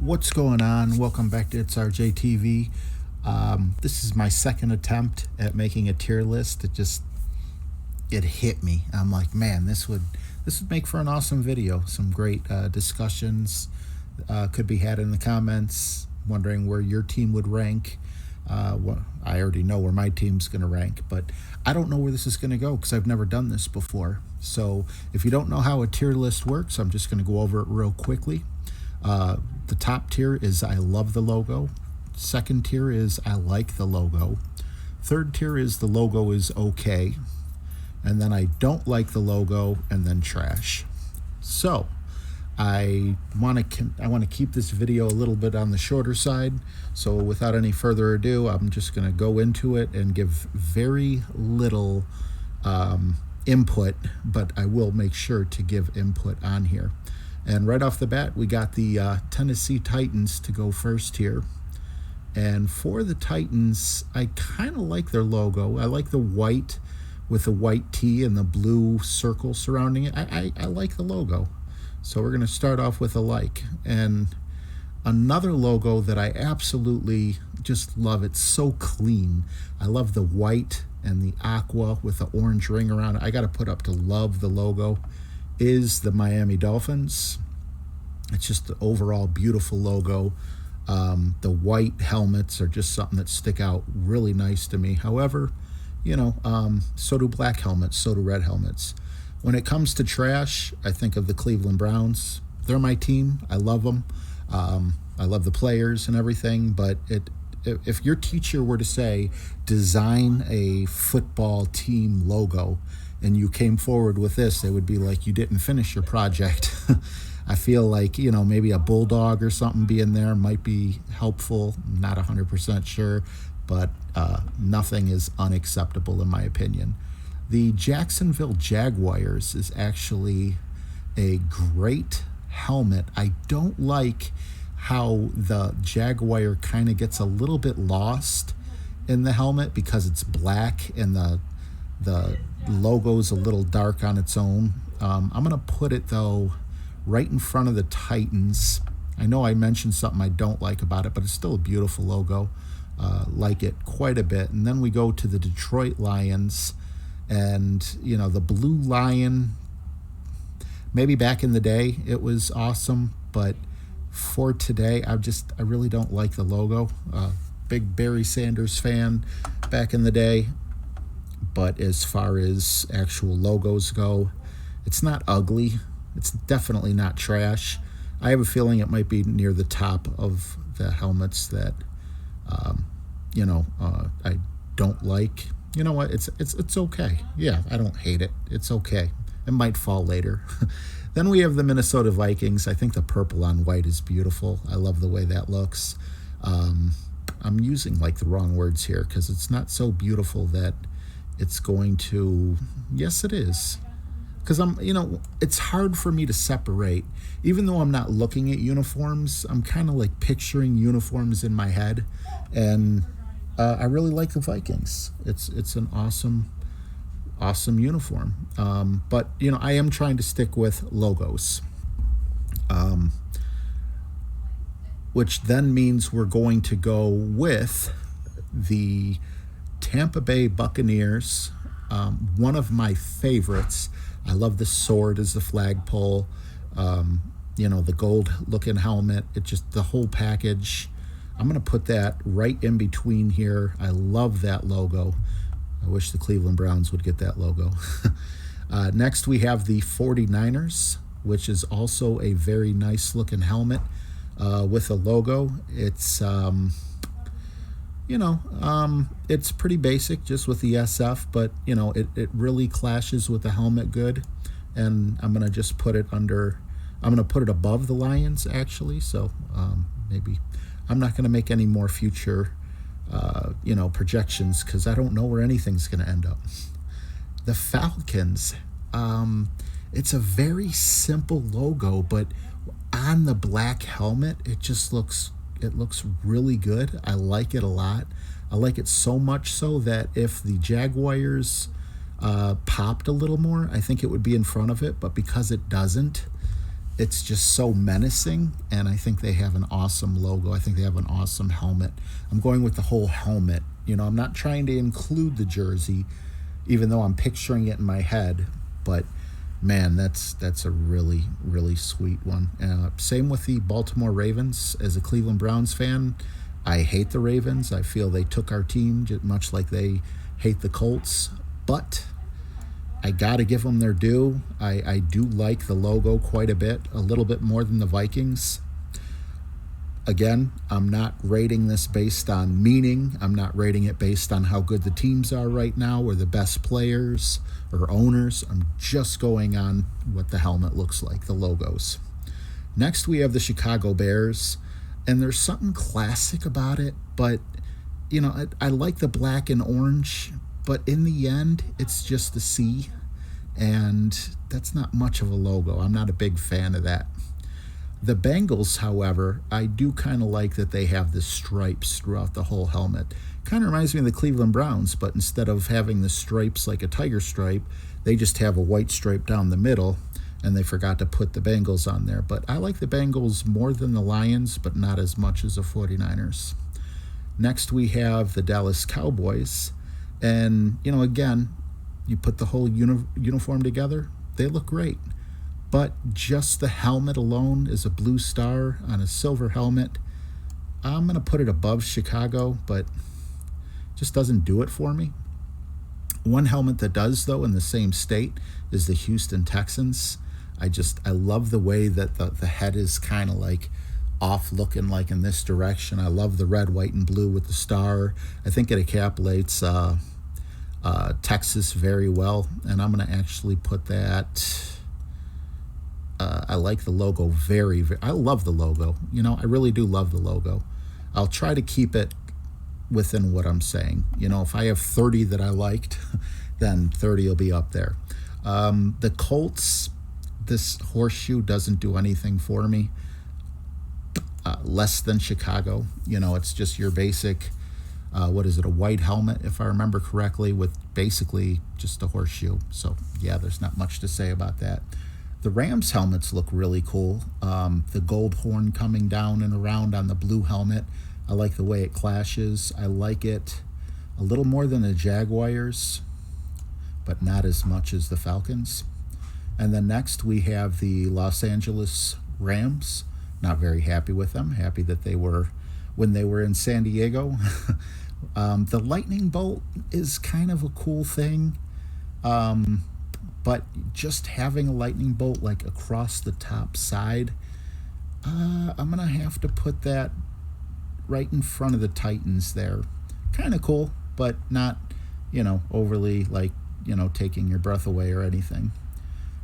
What's going on? Welcome back to It's RJ TV. This is my second attempt at making a tier list. It hit me. I'm like, man, this would make for an awesome video. Some great discussions could be had in the comments. Wondering where your team would rank. I already know where my team's going to rank, but I don't know where this is going to go because I've never done this before. So if you don't know how a tier list works, I'm just going to go over it real quickly. The top tier is I love the logo. Second tier is I like the logo. Third tier is the logo is okay. And then I don't like the logo, and then trash. So I want to keep this video a little bit on the shorter side. So without any further ado, I'm just going to go into it and give very little input, but I will make sure to give input on here. And right off the bat, we got the Tennessee Titans to go first here. And for the Titans, I kind of like their logo. I like the white with the white T and the blue circle surrounding it. I like the logo. So we're going to start off with a like. And another logo that I absolutely just love, it's so clean. I love the white and the aqua with the orange ring around it. I got to put up to love the logo, is the Miami Dolphins. It's just the overall beautiful logo. The white helmets are just something that stick out really nice to me. However, so do black helmets, so do red helmets. When it comes to trash, I think of the Cleveland Browns. They're my team. I love them. I love the players and everything, but if your teacher were to say, design a football team logo, and you came forward with this, they would be like, you didn't finish your project. I feel like, maybe a bulldog or something being there might be helpful. Not 100% sure, but nothing is unacceptable in my opinion. The Jacksonville Jaguars is actually a great helmet. I don't like how the Jaguar kind of gets a little bit lost in the helmet because it's black and the logo's a little dark on its own. I'm going to put it, though, right in front of the Titans. I know I mentioned something I don't like about it, but it's still a beautiful logo. Like it quite a bit. And then we go to the Detroit Lions, and, the blue lion, maybe back in the day it was awesome, but for today, I really don't like the logo. Big Barry Sanders fan back in the day. But as far as actual logos go, it's not ugly. It's definitely not trash. I have a feeling it might be near the top of the helmets that, I don't like. You know what? It's okay. Yeah, I don't hate it. It's okay. It might fall later. Then we have the Minnesota Vikings. I think the purple on white is beautiful. I love the way that looks. I'm using the wrong words here because it's not so beautiful that it's going to, yes, it is. Because it's hard for me to separate. Even though I'm not looking at uniforms, I'm kind of picturing uniforms in my head. And I really like the Vikings. It's an awesome uniform. But, I am trying to stick with logos. Which then means we're going to go with the Tampa Bay Buccaneers, one of my favorites. I love the sword as the flagpole, the gold looking helmet. It just, the whole package. I'm going to put that right in between here. I love that logo. I wish the Cleveland Browns would get that logo. Next, we have the 49ers, which is also a very nice looking helmet with a logo. It's, it's pretty basic just with the SF, but, it really clashes with the helmet good. And I'm going to just put it I'm going to put it above the Lions, actually. So maybe I'm not going to make any more future, projections because I don't know where anything's going to end up. The Falcons, it's a very simple logo, but on the black helmet, it looks really good. I like it a lot. I like it so much so that if the Jaguars popped a little more, I think it would be in front of it. But because it doesn't, It's just so menacing, and I think they have an awesome logo. I think they have an awesome helmet. I'm going with the whole helmet. I'm not trying to include the jersey, even though I'm picturing it in my head. But man, that's a really really sweet one. Same with the Baltimore Ravens. As a Cleveland Browns fan, I hate the Ravens. I feel they took our team, much like they hate the Colts. But I got to give them their due. I do like the logo quite a little bit more than the Vikings. Again, I'm not rating this based on meaning. I'm not rating it based on how good the teams are right now or the best players or owners. I'm just going on what the helmet looks like, the logos. Next, we have the Chicago Bears, and there's something classic about it, but I like the black and orange, but in the end, it's just a C, and that's not much of a logo. I'm not a big fan of that. The Bengals, however, I do kind of like that they have the stripes throughout the whole helmet. Kind of reminds me of the Cleveland Browns, but instead of having the stripes like a tiger stripe, they just have a white stripe down the middle, and they forgot to put the Bengals on there. But I like the Bengals more than the Lions, but not as much as the 49ers. Next, we have the Dallas Cowboys. And, again, you put the whole uniform together, they look great. But just the helmet alone is a blue star on a silver helmet. I'm going to put it above Chicago, but just doesn't do it for me. One helmet that does, though, in the same state is the Houston Texans. I love the way that the head is kind of like off looking like in this direction. I love the red, white, and blue with the star. I think it encapsulates Texas very well, and I'm going to actually put that. I like the logo very, very. I love the logo. I really do love the logo. I'll try to keep it within what I'm saying. If I have 30 that I liked, then 30 will be up there. The Colts, this horseshoe doesn't do anything for me. Less than Chicago. It's just your basic, a white helmet, if I remember correctly, with basically just a horseshoe. So, yeah, there's not much to say about that. The Rams helmets look really cool. The gold horn coming down and around on the blue helmet. I like the way it clashes. I like it a little more than the Jaguars, but not as much as the Falcons. And then next we have the Los Angeles Rams. Not very happy with them. Happy that they were, when they were in San Diego. The lightning bolt is kind of a cool thing. But just having a lightning bolt like across the top side, I'm going to have to put that right in front of the Titans there. Kind of cool, but not, overly taking your breath away or anything.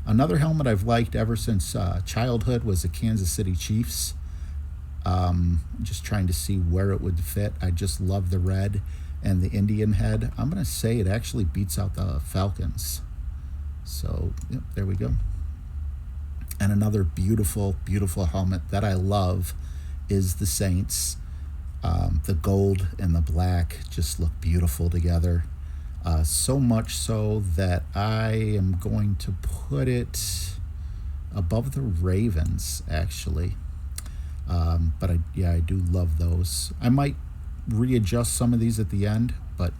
Another helmet I've liked ever since childhood was the Kansas City Chiefs. Just trying to see where it would fit. I just love the red and the Indian head. I'm going to say it actually beats out the Falcons. So, yep, there we go. And another beautiful, beautiful helmet that I love is the Saints. The gold and the black just look beautiful together. So much so that I am going to put it above the Ravens, actually. But I do love those. I might readjust some of these at the end, but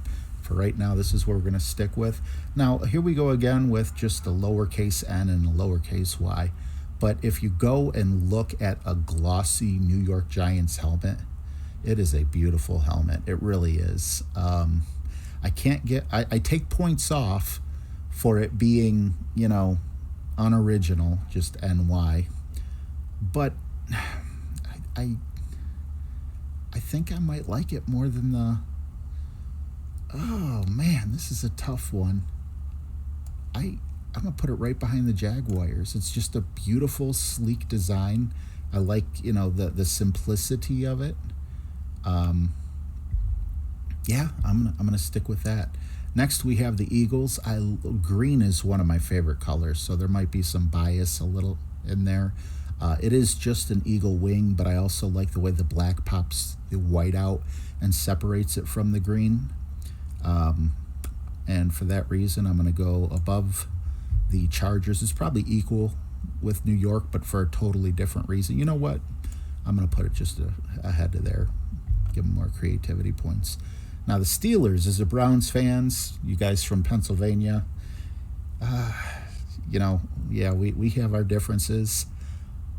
for right now, this is what we're going to stick with. Now, here we go again with just a lowercase n and a lowercase y. But if you go and look at a glossy New York Giants helmet, it is a beautiful helmet. It really is. I take points off for it being, unoriginal, just NY. But I think I might like it more than the... Oh, man, this is a tough one. I'm going to put it right behind the Jaguars. It's just a beautiful, sleek design. I like, the simplicity of it. Yeah, I'm gonna stick with that. Next, we have the Eagles. Green is one of my favorite colors, so there might be some bias a little in there. It is just an eagle wing, but I also like the way the black pops the white out and separates it from the green. And for that reason, I'm going to go above the Chargers. It's probably equal with New York, but for a totally different reason. You know what? I'm going to put it just ahead of there. Give them more creativity points. Now, the Steelers, as a Browns fans, you guys from Pennsylvania, we have our differences.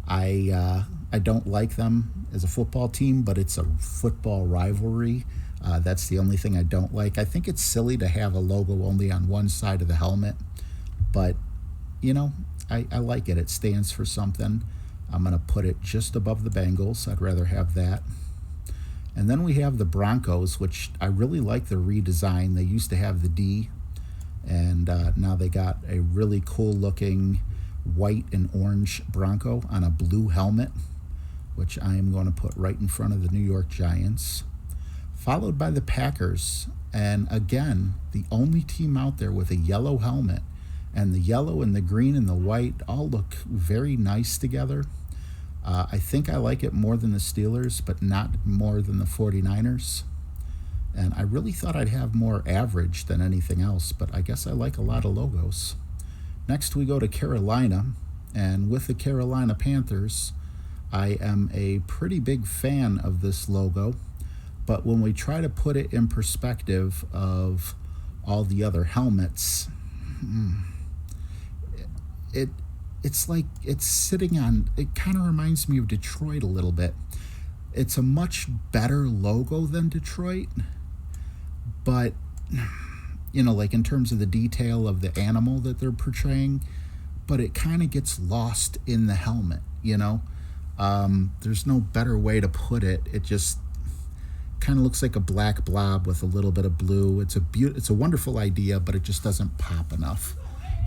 I don't like them as a football team, but it's a football rivalry. That's the only thing I don't like. I think it's silly to have a logo only on one side of the helmet, but I like it. It stands for something. I'm going to put it just above the Bengals. I'd rather have that. And then we have the Broncos, which I really like the redesign. They used to have the D, and now they got a really cool looking white and orange Bronco on a blue helmet, which I am going to put right in front of the New York Giants, followed by the Packers. And again, the only team out there with a yellow helmet, and the yellow and the green and the white all look very nice together. I think I like it more than the Steelers, but not more than the 49ers. And I really thought I'd have more average than anything else, but I guess I like a lot of logos. Next, we go to Carolina, and with the Carolina Panthers, I am a pretty big fan of this logo, but when we try to put it in perspective of all the other helmets, it's like it's sitting on, it kind of reminds me of Detroit a little bit. It's a much better logo than Detroit, but like in terms of the detail of the animal that they're portraying, but it kind of gets lost in the helmet. There's no better way to put it. It just kind of looks like a black blob with a little bit of blue. It's a wonderful idea, but it just doesn't pop enough.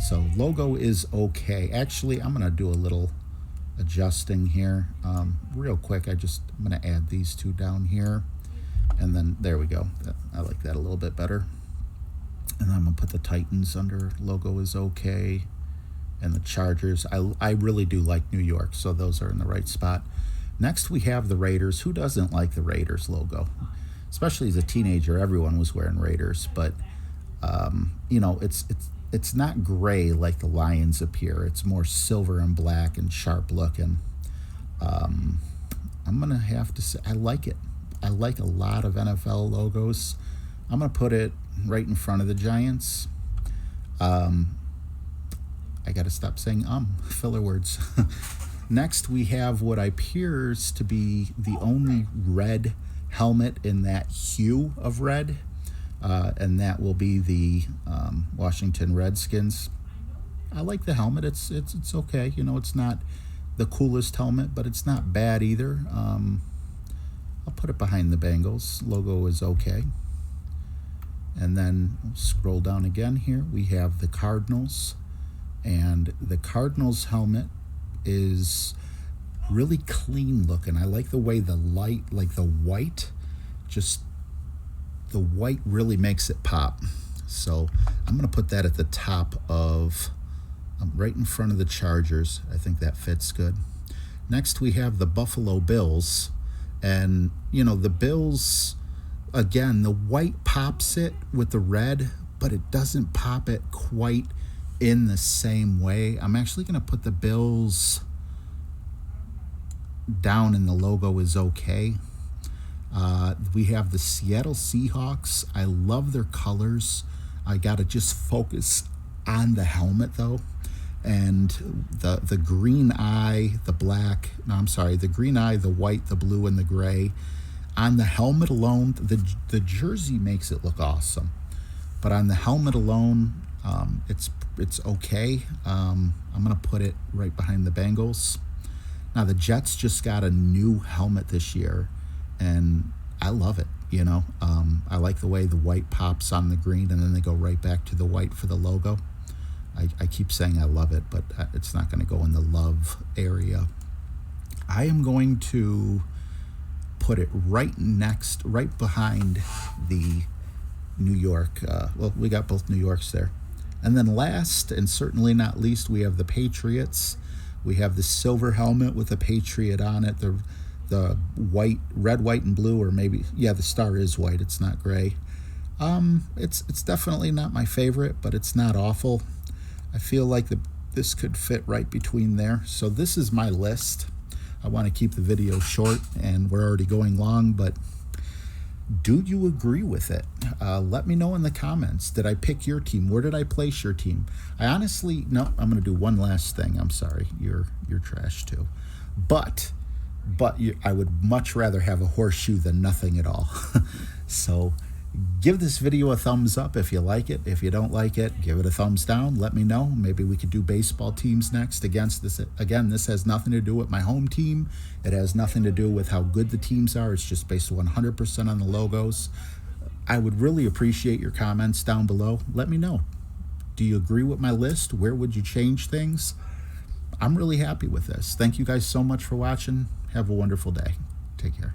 So logo is okay. Actually, I'm going to do a little adjusting here real quick. I'm going to add these two down here, and then there we go. I like that a little bit better. And I'm going to put the Titans under logo is okay, and the Chargers. I really do like New York, so those are in the right spot. Next, we have the Raiders. Who doesn't like the Raiders logo? Especially as a teenager, everyone was wearing Raiders, but it's not gray like the Lions appear. It's more silver and black and sharp looking. I'm going to have to say I like it. I like a lot of NFL logos. I'm going to put it right in front of the Giants. I got to stop saying filler words. Next, we have what appears to be the only red helmet in that hue of red. And that will be the Washington Redskins. I like the helmet. It's okay. It's not the coolest helmet, but it's not bad either. I'll put it behind the Bengals. Logo is okay. And then we'll scroll down again here. We have the Cardinals. And the Cardinals helmet is really clean looking. I like the way the light, like the white really makes it pop. So I'm going to put that at the top of, right in front of the Chargers. I think that fits good. Next, we have the Buffalo Bills. And, the Bills, again, the white pops it with the red, but it doesn't pop it quite in the same way. I'm actually going to put the Bills down in the logo is okay. We have the Seattle Seahawks. I love their colors. I got to just focus on the helmet, though. And the green eye, the green eye, the white, the blue, and the gray. On the helmet alone, the jersey makes it look awesome. But on the helmet alone, it's okay. I'm going to put it right behind the Bengals. Now, the Jets just got a new helmet this year, and I love it. I like the way the white pops on the green, and then they go right back to the white for the logo. I keep saying I love it, but it's not going to go in the love area. I am going to put it right behind the New York. We got both New Yorks there. And then last, and certainly not least, we have the Patriots. We have the silver helmet with a Patriot on it. The white, red, white, and blue, or maybe, the star is white. It's not gray. It's definitely not my favorite, but it's not awful. I feel like this could fit right between there. So this is my list. I want to keep the video short, and we're already going long, but do you agree with it? Let me know in the comments. Did I pick your team? Where did I place your team? I honestly, no, I'm going to do one last thing. I'm sorry. You're trash too. But I would much rather have a horseshoe than nothing at all. So give this video a thumbs up if you like it. If you don't like it, give it a thumbs down. Let me know. Maybe we could do baseball teams next against this. Again, this has nothing to do with my home team. It has nothing to do with how good the teams are. It's just based 100% on the logos. I would really appreciate your comments down below. Let me know. Do you agree with my list? Where would you change things? I'm really happy with this. Thank you guys so much for watching. Have a wonderful day. Take care.